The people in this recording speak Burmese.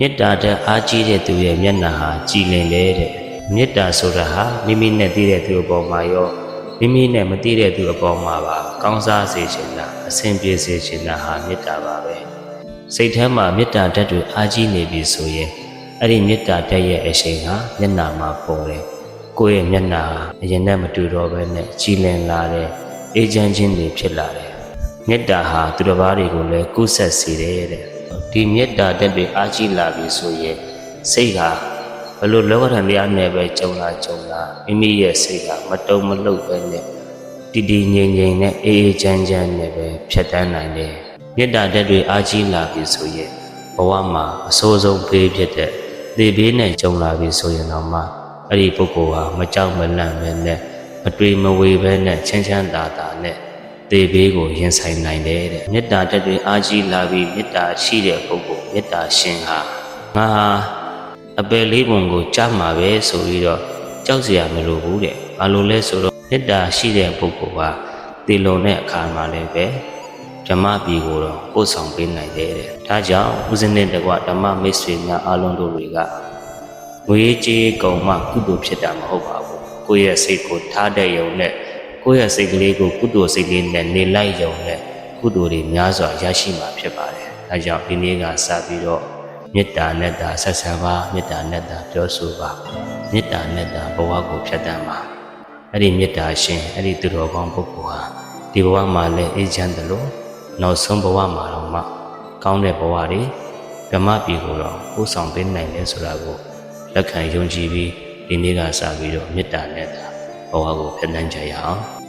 မေတ္တာတဲ့အားကြီးတဲ့သူရဲ့မျက်နှာဟာကြည်လင်တယ်တဲ့မေတ္တာဆိုတာဟာမိမိနဲ့သိတဲ့သူအပေါ်မှာရောမိမိနဲ့မသိတဲ့သူအပေါ်မှာပါကောင်းစားစေခြင်းလားအဆင်ပြေစေခြင်းလားဟာမေတ္တာပါပဲစိတ်ထဲမှာမေတ္တာဓာတ်တွေအားကြီးနေပြီဆိုရင်အဲ့ဒီမေတ္တာဓာတ်ရဲ့အရှိန်ဟာမျက်နှာမှာပေါ်တယ်ကိုယ့်ရဲ့မျက်နှာဟာအရင်နဲ့မတူတော့ဘဲနဲ့ကြည်လင်လာတယ်အေးချမ်းခြင်းတွေဖြစ်လာတယ်မေတ္တာဟာသူတစ်ပါးတွေကိုလည်းကုဆက်စေတယ်တဲ့ဒီမေတ္တာဓာတ်တွေအားကြီးလာပြီဆိုရင်စိတ်ဟာဘလို့လောကဓာတ်တရားနဲ့ပဲကြုံလာမိမိရဲ့စိတ်ဟာမတုံမလှုပ်ပဲနဲ့တည်တည်ငြိမ်ငြိမ်နဲ့အေးအေးချမ်းချမ်းနဲ့ပဲဖြတ်တန်းနိုင်တယ်မေတ္တာဓာတ်တွေအားကြီးလာပြီဆိုရင်ဘဝမှာအဆိုးဆုံးဖေးဖြစ်တဲ့သေဘေးနဲ့ကြုံလာပြီဆိုရင်တော့မှအဲ့ဒီပုဂ္ဂိုလ်ဟာမကြောက်မလန့်ပဲနဲ့မတွေးမဝေပဲနဲ့ချမ်းချမ်းသာသာနဲ့သေဘေးကိုရင်ဆိုင်နိုင်တယ်တဲ့မေတ္တာဓာတ်တွေအားကြီးလာပြီးမေတ္တာရှိတဲ့ပုဂ္ဂိုလ်မေတ္တာရှင်ဟာငါဟာအပယ်လေးပုံကိုကြားမှာပဲဆိုပြီးတော့ကြောက်စရာမလိုဘူးတဲ့ဘာလို့လဲဆိုတော့မေတ္တာရှိတဲ့ပုဂ္ဂိုလ်ဟာတည်လုံတဲ့အခါမှာလည်းပဲဓမ္မပြည်ကိုတော့ပို့ဆောင်ပေးနိုင်တယ်တဲ့ဒါကြောင့်ဦးဇင်းနဲ့တကွဓမ္မမိတ်ဆွေများအားလုံးတို့တွေကငွေကြေးကုန်မှကုသိုလ်ဖြစ်တာမဟုတ်ပါဘူးကိုယ့်ရဲ့စိတ်ကိုထားတဲ့ယုံနဲ့ကိုယ့်ရဲ့စိတ်ကလေးကိုကုသိုလ်စိတ်လေးနဲ့နေလိုက်ယုံနဲ့ကုသိုလ်တွေများစွာရရှိမှာဖြစ်ပါတယ်ဒါကြောင့်ဒီနေ့ကစပြီးတော့မေတ္တာနဲ့တာဆက်ဆံပါမေတ္တာနဲ့တာပြောဆိုပါမေတ္တာနဲ့တာဘဝကိုဖြတ်တန်းပါအဲ့ဒီမေတ္တာရှင်အဲ့ဒီသူတော်ကောင်းပုဂ္ဂိုလ်ဟာဒီဘဝမှာလည်းအေးချမ်းတယ်လို့နောက်ဆုံးဘဝမှာတော့မှကောင်းတဲ့ဘဝတွေဓမ္မပြည်ကိုတော့ပို့ဆောင်ပေးနိုင်တယ်ဆိုတာကိုလက်ခံယုံကြည်ပြီးဒီနေ့ကစပြီးတော့မေတ္တာနဲ့တာဘဝကိုဖြတ်တန်းကြရအောင်